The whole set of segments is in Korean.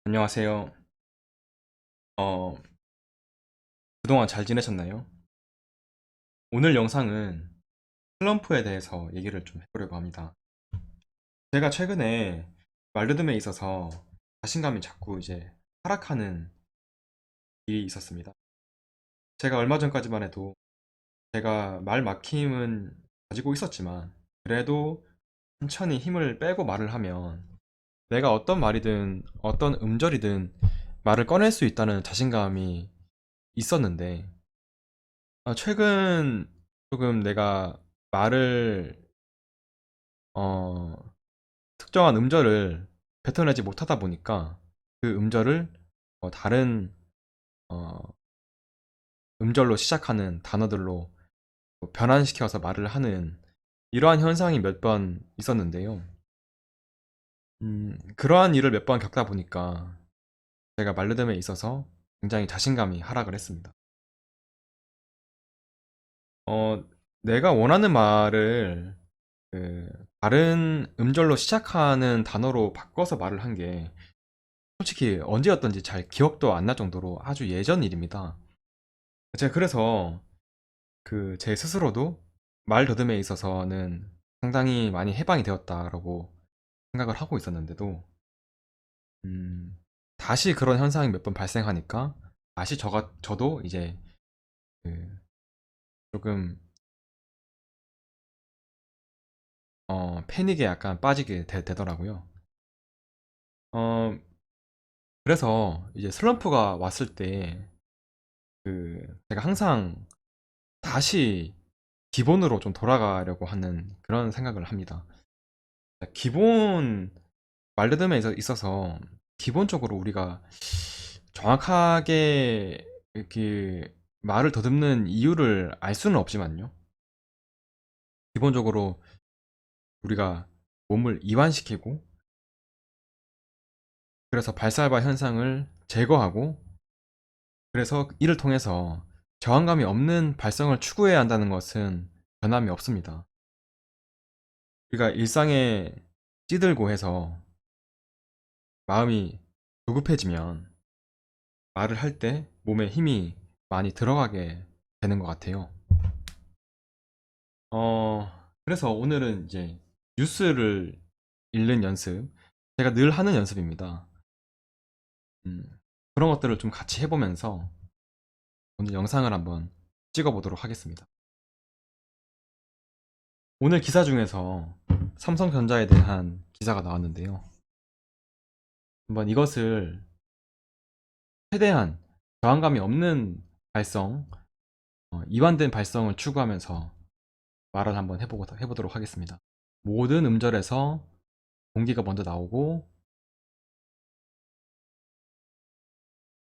안녕하세요. 어, 그동안 잘 지내셨나요? 오늘 영상은 슬럼프에 대해서 얘기를 좀 해보려고 합니다. 제가 최근에 말르듬에 있어서 자신감이 자꾸 이제 하락하는 일이 있었습니다. 제가 얼마 전까지만 해도 제가 말 막힘은 가지고 있었지만 그래도 천천히 힘을 빼고 말을 하면 내가 어떤 말이든 어떤 음절이든 말을 꺼낼 수 있다는 자신감이 있었는데 최근 조금 내가 말을 어, 특정한 음절을 뱉어내지 못하다 보니까 그 음절을 다른 어, 음절로 시작하는 단어들로 변환시켜서 말을 하는 이러한 현상이 몇 번 있었는데요. 그러한 일을 몇 번 겪다 보니까 제가 말르듬에 있어서 굉장히 자신감이 하락을 했습니다. 어, 내가 원하는 말을 그 다른 음절로 시작하는 단어로 바꿔서 말을 한 게 솔직히 언제였던지 잘 기억도 안 날 정도로 아주 예전 일입니다. 제가 그래서 그 제 스스로도 말 더듬에 있어서는 상당히 많이 해방이 되었다라고 생각을 하고 있었는데도 음, 다시 그런 현상이 몇 번 발생하니까 다시 저도 이제 그 조금 패닉에 약간 빠지게 되더라고요. 어, 그래서 이제 슬럼프가 왔을 때 제가 항상 다시 기본으로 좀 돌아가려고 하는 그런 생각을 합니다. 기본 말르듬에 있어서 기본적으로 우리가 정확하게 이렇게 말을 더듬는 이유를 알 수는 없지만요. 기본적으로 우리가 몸을 이완시키고 그래서 발살바 현상을 제거하고 그래서 이를 통해서 저항감이 없는 발성을 추구해야 한다는 것은 변함이 없습니다. 우리가 일상에 찌들고 해서 마음이 조급해지면 말을 할 때 몸에 힘이 많이 들어가게 되는 것 같아요. 그래서 오늘은 이제 뉴스를 읽는 연습, 제가 늘 하는 연습입니다. 음, 그런 것들을 좀 같이 해보면서 오늘 영상을 한번 찍어보도록 하겠습니다. 오늘 기사 중에서 삼성전자에 대한 기사가 나왔는데요. 한번 이것을 최대한 저항감이 없는 발성, 이완된 발성을 추구하면서 말을 한번 해보도록 하겠습니다. 모든 음절에서 공기가 먼저 나오고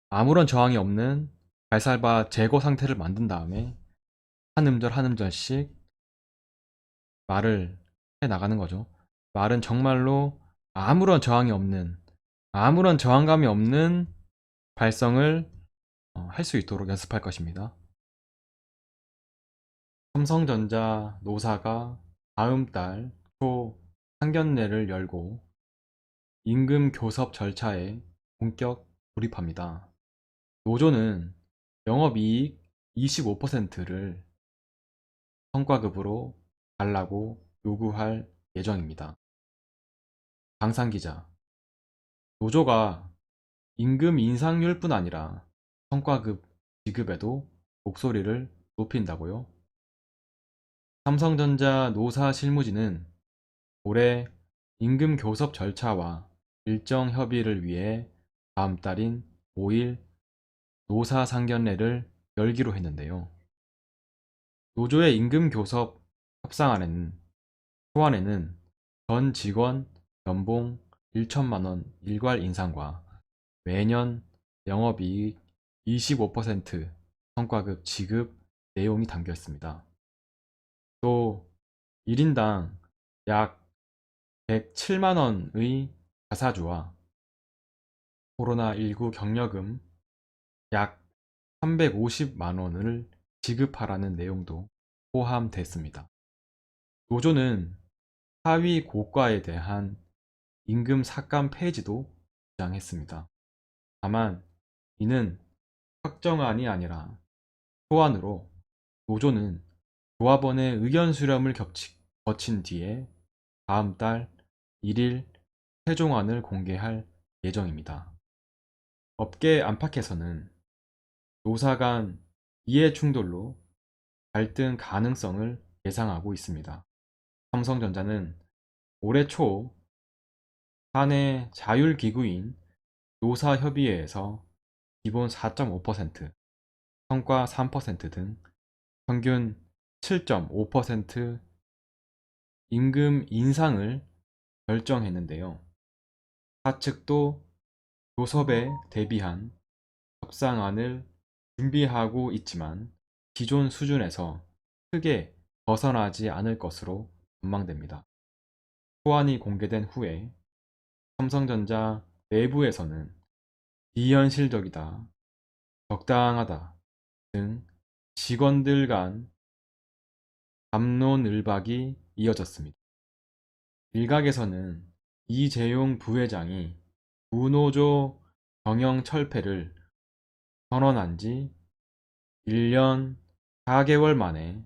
아무런 저항이 없는 발살바 제거 상태를 만든 다음에 한 음절 한 음절씩 말을 해 나가는 거죠. 말은 정말로 아무런 저항이 없는, 아무런 저항감이 없는 발성을 할 수 있도록 연습할 것입니다. 삼성전자 노사가 다음 달 초 상견례를 열고 임금 교섭 절차에 본격 돌입합니다. 노조는 영업이익 25%를 성과급으로 달라고 요구할 예정입니다. 강상 기자, 노조가 임금 인상률뿐 아니라 성과급 지급에도 목소리를 높인다고요? 삼성전자 노사 실무진은 올해 임금 교섭 절차와 일정 협의를 위해 다음 달인 5일 노사 상견례를 열기로 했는데요. 노조의 임금 교섭 협상안에는 초안에는 전 직원 연봉 1천만 원 일괄 인상과 매년 영업이익 25% 성과급 지급 내용이 담겨 있습니다. 또 1인당 약 107만 원의 가사주와 코로나19 격려금 약 350만 원을 지급하라는 내용도 포함됐습니다. 노조는 하위 고과에 대한 임금 삭감 폐지도 주장했습니다. 다만 이는 확정안이 아니라 소안으로 노조는 조합원의 의견 수렴을 거친 뒤에 다음 달 1일 최종안을 공개할 예정입니다. 업계 안팎에서는 노사 간 이해 충돌로 갈등 가능성을 예상하고 있습니다. 삼성전자는 올해 초 사내 자율기구인 노사협의회에서 기본 4.5%, 성과 3% 등 평균 7.5% 임금 인상을 결정했는데요. 사측도 교섭에 대비한 협상안을 준비하고 있지만 기존 수준에서 크게 벗어나지 않을 것으로 전망됩니다. 소안이 공개된 후에 삼성전자 내부에서는 비현실적이다, 적당하다 등 직원들 간 갑론을박이 이어졌습니다. 일각에서는 이재용 부회장이 무노조 경영 철폐를 선언한 지 1년 4개월 만에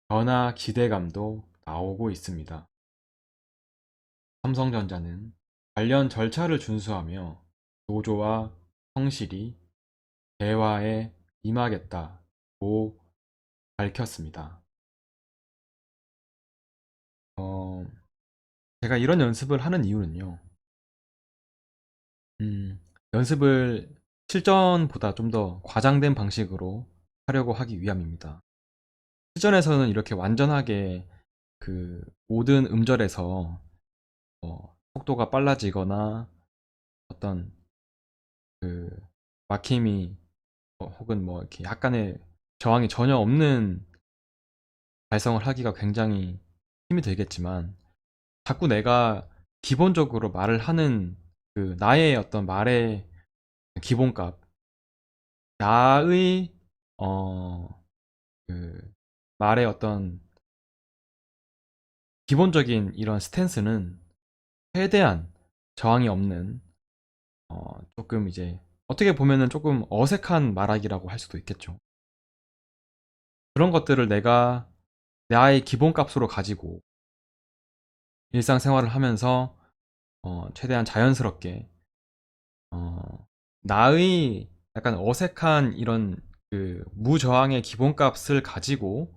변화 기대감도 나오고 있습니다. 삼성전자는 관련 절차를 준수하며 노조와 성실히 대화에 임하겠다고 밝혔습니다. 제가 이런 연습을 하는 이유는요. 연습을 실전보다 좀 더 과장된 방식으로 하려고 하기 위함입니다. 실전에서는 이렇게 완전하게 그 모든 음절에서 속도가 빨라지거나 어떤 그 막힘이 혹은 뭐 이렇게 약간의 저항이 전혀 없는 발성을 하기가 굉장히 힘이 들겠지만 자꾸 내가 기본적으로 말을 하는 그 나의 어떤 말의 기본값, 나의 그 말의 어떤 기본적인 이런 스탠스는 최대한 저항이 없는 조금 이제 어떻게 보면은 조금 어색한 말하기라고 할 수도 있겠죠. 그런 것들을 내가 나의 기본값으로 가지고 일상생활을 하면서 최대한 자연스럽게 나의 약간 어색한 이런 그 무저항의 기본값을 가지고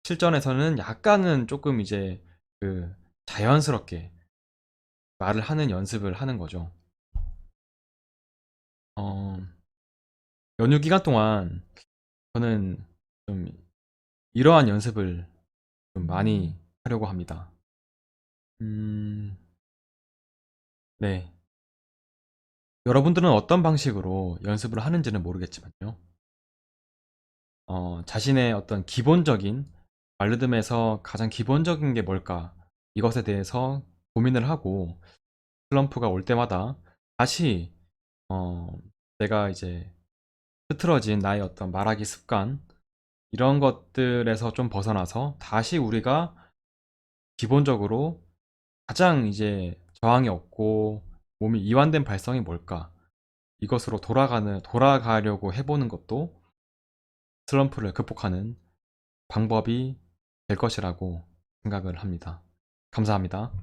실전에서는 약간은 조금 이제 그 자연스럽게 말을 하는 연습을 하는 거죠. 어, 연휴 기간 동안 저는 좀 이러한 연습을 좀 많이 하려고 합니다. 음, 네. 여러분들은 어떤 방식으로 연습을 하는지는 모르겠지만요. 자신의 어떤 기본적인 알고리즘에서 가장 기본적인 게 뭘까? 이것에 대해서 고민을 하고 슬럼프가 올 때마다 다시 어, 내가 이제 흐트러진 나의 어떤 말하기 습관 이런 것들에서 좀 벗어나서 다시 우리가 기본적으로 가장 이제 저항이 없고 몸이 이완된 발성이 뭘까? 이것으로 돌아가려고 해보는 것도 슬럼프를 극복하는 방법이 될 것이라고 생각을 합니다. 감사합니다.